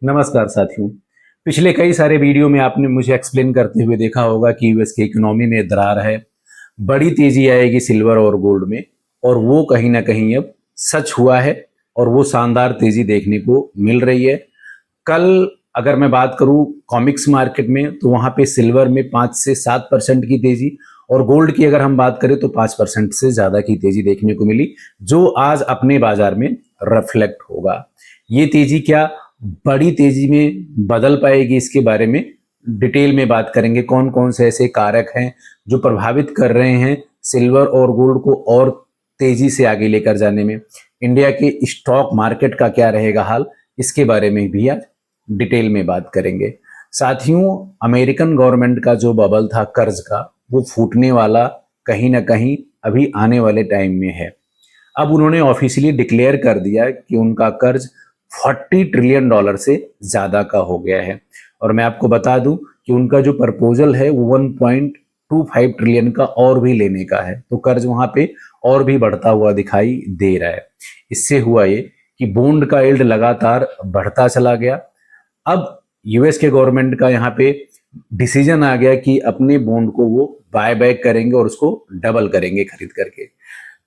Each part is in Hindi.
नमस्कार साथियों। पिछले कई सारे वीडियो में आपने मुझे एक्सप्लेन करते हुए देखा होगा कि यूएस की इकोनॉमी में दरार है, बड़ी तेजी आएगी सिल्वर और गोल्ड में, और वो कहीं ना कहीं अब सच हुआ है और वो शानदार तेजी देखने को मिल रही है। कल अगर मैं बात करूं कॉमिक्स मार्केट में, तो वहां पे सिल्वर में 5 से 7% की तेजी, और गोल्ड की अगर हम बात करें तो 5% से ज्यादा की तेजी देखने को मिली, जो आज अपने बाजार में रिफ्लेक्ट होगा। ये तेजी क्या बड़ी तेजी में बदल पाएगी, इसके बारे में डिटेल में बात करेंगे। कौन कौन से ऐसे कारक हैं जो प्रभावित कर रहे हैं सिल्वर और गोल्ड को और तेजी से आगे लेकर जाने में। इंडिया के स्टॉक मार्केट का क्या रहेगा हाल, इसके बारे में भी आज डिटेल में बात करेंगे। साथियों, अमेरिकन गवर्नमेंट का जो बबल था कर्ज का, वो फूटने वाला कहीं ना कहीं अभी आने वाले टाइम में है। अब उन्होंने ऑफिशियली डिक्लेयर कर दिया कि उनका कर्ज $40 ट्रिलियन से ज्यादा का हो गया है। और मैं आपको बता दूं कि उनका जो प्रपोजल है वो 1.25 ट्रिलियन का और भी लेने का है। तो कर्ज वहां पे और भी बढ़ता हुआ दिखाई दे रहा है। इससे हुआ ये कि बॉन्ड का यील्ड लगातार बढ़ता चला गया। अब यूएस के गवर्नमेंट का यहाँ पे डिसीजन आ गया कि अपने बॉन्ड को वो बाय बैक करेंगे और उसको डबल करेंगे खरीद करके।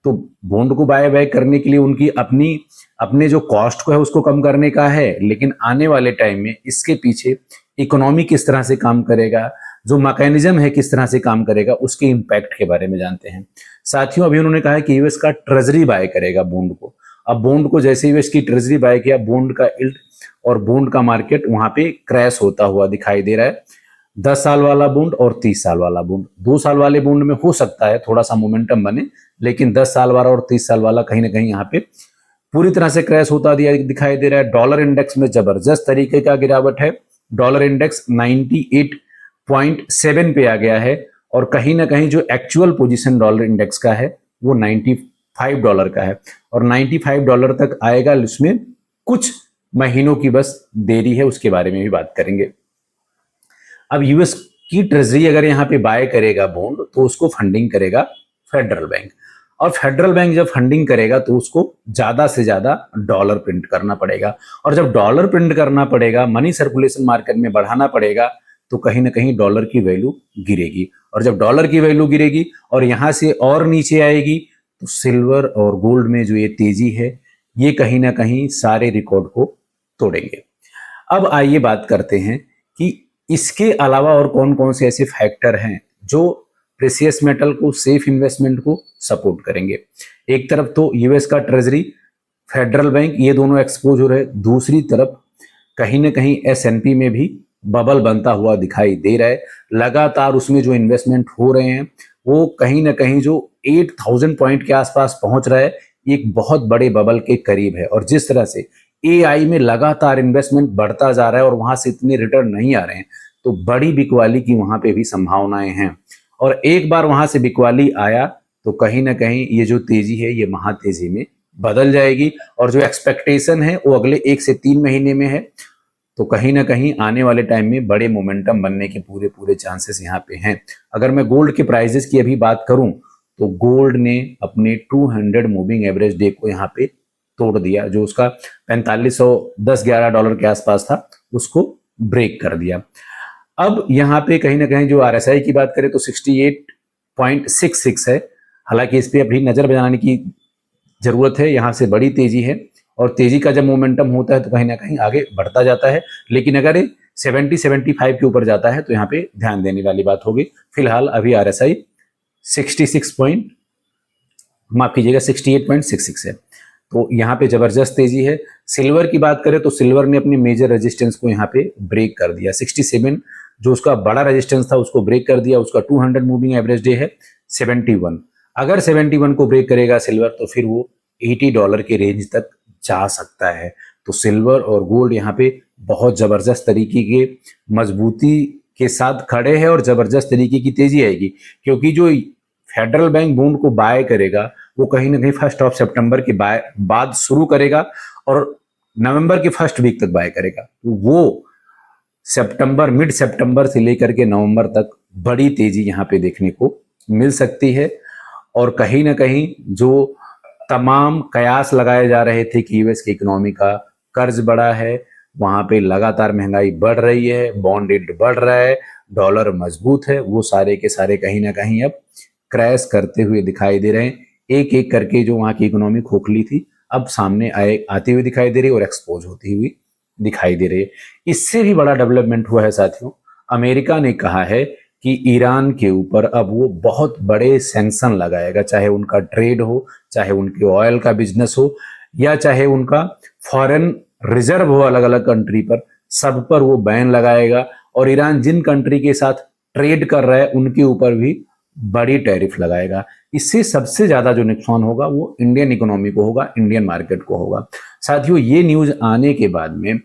तो बॉन्ड को बाय बैक करने के लिए उनकी अपनी अपने जो कॉस्ट को है उसको कम करने का है, लेकिन आने वाले टाइम में इसके पीछे इकोनॉमी किस तरह से काम करेगा, जो मैकेनिज्म है किस तरह से काम करेगा, उसके इम्पैक्ट के बारे में जानते हैं। साथियों, अभी उन्होंने कहा है कि यूएस का ट्रेजरी बाय करेगा बॉन्ड को। अब बॉन्ड को जैसे यूएस की ट्रेजरी बाय किया, बॉन्ड का इल्ड और बॉन्ड का मार्केट वहां पे क्रैश होता हुआ दिखाई दे रहा है। 10 साल वाला बॉन्ड और 30 साल वाला बॉन्ड, 2 साल वाले बॉन्ड में हो सकता है थोड़ा सा मोमेंटम बने, लेकिन 10 साल वाला और 30 साल वाला कहीं ना कहीं यहाँ पे पूरी तरह से क्रैश होता दिया दिखाई दे रहा है। डॉलर इंडेक्स में जबरदस्त तरीके का गिरावट है। डॉलर इंडेक्स 98.7 पे आ गया है, और कहीं ना कहीं जो एक्चुअल पोजीशन डॉलर इंडेक्स का है वो $95 का है, और $95 तक आएगा, उसमें कुछ महीनों की बस देरी है, उसके बारे में भी बात करेंगे। अब यूएस की ट्रेजरी अगर यहाँ पे बाय करेगा बॉन्ड, तो उसको फंडिंग करेगा फेडरल बैंक, और फेडरल बैंक जब फंडिंग करेगा तो उसको ज्यादा से ज्यादा डॉलर प्रिंट करना पड़ेगा, और जब डॉलर प्रिंट करना पड़ेगा, मनी सर्कुलेशन मार्केट में बढ़ाना पड़ेगा, तो कहीं ना कहीं डॉलर की वैल्यू गिरेगी, और जब डॉलर की वैल्यू गिरेगी और यहां से और नीचे आएगी, तो सिल्वर और गोल्ड में जो ये तेजी है, ये कहीं ना कहीं सारे रिकॉर्ड को तोड़ेंगे। अब आइए बात करते हैं कि इसके अलावा और कौन कौन से ऐसे फैक्टर हैं जो प्रेसियस मेटल को, सेफ इन्वेस्टमेंट को सपोर्ट करेंगे। एक तरफ तो यूएस का ट्रेजरी, फेडरल बैंक, ये दोनों एक्सपोज हो रहे, दूसरी तरफ कहीं ना कहीं एसएनपी में भी बबल बनता हुआ दिखाई दे रहा है। लगातार उसमें जो इन्वेस्टमेंट हो रहे हैं वो कहीं ना कहीं जो 8000 पॉइंट के आसपास पहुंच रहा है, एक बहुत बड़े बबल के करीब है। और जिस तरह से एआई में लगातार इन्वेस्टमेंट बढ़ता जा रहा है और वहां से इतने रिटर्न नहीं आ रहे हैं, तो बड़ी बिकवाली की वहां पे भी संभावनाएं हैं। और एक बार वहां से बिकवाली आया तो कहीं ना कहीं ये जो तेजी है ये महातेजी में बदल जाएगी, और जो एक्सपेक्टेशन है वो अगले 1 से 3 महीने में है। तो कहीं ना कहीं आने वाले टाइम में बड़े मोमेंटम बनने के पूरे पूरे चांसेस यहाँ पे हैं। अगर मैं गोल्ड के प्राइजेस की अभी बात करूं, तो गोल्ड ने अपने 200 मूविंग एवरेज डे को यहाँ पे तोड़ दिया, जो उसका 4510-11 डॉलर के आसपास था, उसको ब्रेक कर दिया। अब यहाँ पे कहीं ना कहीं जो आरएसआई की बात करें तो 68.66 है। हालांकि इस पे अभी नजर बनाने की जरूरत है, यहाँ से बड़ी तेजी है, और तेजी का जब मोमेंटम होता है तो कहीं ना कहीं आगे बढ़ता जाता है। लेकिन अगर 70-75 के ऊपर जाता है तो यहाँ पे ध्यान देने वाली बात होगी। फिलहाल अभी आरएसआई 66 पॉइंट, माफ कीजिएगा, 68.66 है। तो यहाँ पे जबरदस्त तेजी है। सिल्वर की बात करें तो सिल्वर ने अपने मेजर रेजिस्टेंस को यहाँ पे ब्रेक कर दिया। 67 जो उसका बड़ा रेजिस्टेंस था उसको ब्रेक कर दिया। उसका 200 मूविंग एवरेज डे है 71। अगर 71 को ब्रेक करेगा सिल्वर, तो फिर वो $80 के रेंज तक जा सकता है। तो सिल्वर और गोल्ड यहाँ पे बहुत जबरदस्त तरीके के मजबूती के साथ खड़े हैं, और जबरदस्त तरीके की तेजी आएगी, क्योंकि जो फेडरल बैंक बॉन्ड को बाय करेगा वो कहीं ना कहीं 1 सितंबर के बाद शुरू करेगा, और नवंबर के फर्स्ट वीक तक बाय करेगा। तो वो मिड सितंबर से लेकर के नवंबर तक बड़ी तेजी यहाँ पे देखने को मिल सकती है। और कहीं ना कहीं जो तमाम कयास लगाए जा रहे थे कि यूएस की इकोनॉमी का कर्ज बढ़ा है, वहां पे लगातार महंगाई बढ़ रही है, बॉन्ड यील्ड बढ़ रहा है, डॉलर मजबूत है, वो सारे के सारे कहीं ना कहीं अब क्रैश करते हुए दिखाई दे रहे हैं। एक एक करके जो वहां की इकोनॉमी खोखली थी अब सामने आते हुए दिखाई दे रही है और एक्सपोज होती हुई दिखाई दे रही है। इससे भी बड़ा डेवलपमेंट हुआ है साथियों, अमेरिका ने कहा है कि ईरान के ऊपर अब वो बहुत बड़े सैंक्शन लगाएगा, चाहे उनका ट्रेड हो, चाहे उनके ऑयल का बिजनेस हो, या चाहे उनका फॉरेन रिजर्व हो अलग अलग कंट्री पर, सब पर वो बैन लगाएगा। और ईरान जिन कंट्री के साथ ट्रेड कर रहा है उनके ऊपर भी बड़ी टैरिफ लगाएगा। इससे सबसे ज्यादा जो नुकसान होगा वो इंडियन इकोनॉमी को होगा, इंडियन मार्केट को होगा। साथियों, ये न्यूज आने के बाद में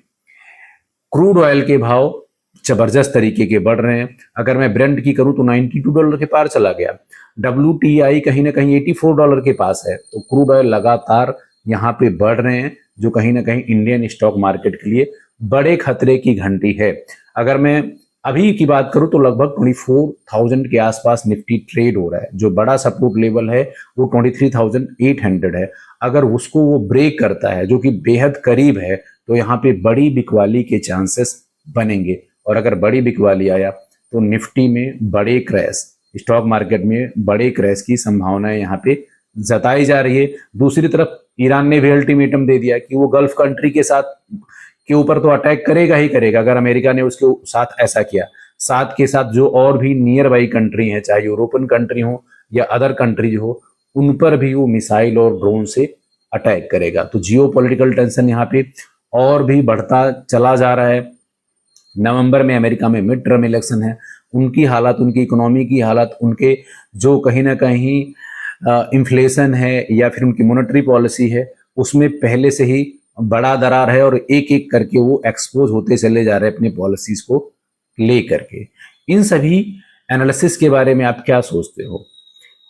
क्रूड ऑयल के भाव जबरदस्त तरीके के बढ़ रहे हैं। अगर मैं ब्रेंट की करूं तो $92 के पार चला गया। WTI कहीं ना कहीं $84 के पास है। तो क्रूड ऑयल लगातार यहाँ पे बढ़ रहे हैं, जो कहीं ना कहीं इंडियन स्टॉक मार्केट के लिए बड़े खतरे की घंटी है। अगर मैं अभी की बात करूं तो लगभग 24,000 के आसपास निफ्टी ट्रेड हो रहा है। जो बड़ा सपोर्ट लेवल है वो 23,800 है। अगर उसको वो ब्रेक करता है, जो कि बेहद करीब है, तो यहाँ पे बड़ी बिकवाली के चांसेस बनेंगे। और अगर बड़ी बिकवाली आया तो निफ्टी में बड़े क्रैश, स्टॉक मार्केट में बड़े क्रैश की संभावनाएं यहाँ पे जताई जा रही है। दूसरी तरफ ईरान ने भी अल्टीमेटम दे दिया कि वो गल्फ कंट्री के ऊपर तो अटैक करेगा ही करेगा अगर अमेरिका ने उसके साथ ऐसा किया। साथ के साथ जो और भी नियर बाई कंट्री है, चाहे यूरोपियन कंट्री हो या अदर कंट्रीज हो, उन पर भी वो मिसाइल और ड्रोन से अटैक करेगा। तो जियो पॉलिटिकल टेंशन यहाँ पे और भी बढ़ता चला जा रहा है। नवंबर में अमेरिका में मिड टर्म इलेक्शन है। उनकी हालत, उनकी इकोनॉमी की हालत, उनके जो कहीं ना कहीं इन्फ्लेशन है या फिर उनकी मॉनेटरी पॉलिसी है, उसमें पहले से ही बड़ा दरार है और एक एक करके वो एक्सपोज होते चले जा रहे हैं अपनी पॉलिसीज को ले करके। इन सभी एनालिसिस के बारे में आप क्या सोचते हो?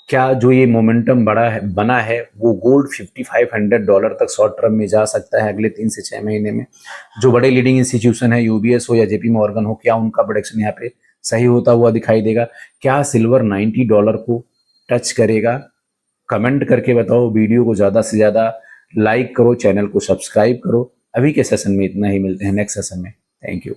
क्या जो ये मोमेंटम बना है वो गोल्ड $5,500 तक शॉर्ट टर्म में जा सकता है अगले 3 से 6 महीने में? जो बड़े लीडिंग इंस्टीट्यूशन है, यूबीएस हो या जेपी मॉर्गन हो, क्या उनका प्रोडिक्शन यहाँ पे सही होता हुआ दिखाई देगा? क्या सिल्वर $90 को टच करेगा? कमेंट करके बताओ। वीडियो को ज़्यादा से ज़्यादा लाइक करो, चैनल को सब्सक्राइब करो। अभी के सेशन में इतना ही, मिलते हैं नेक्स्ट सेशन में। Thank you.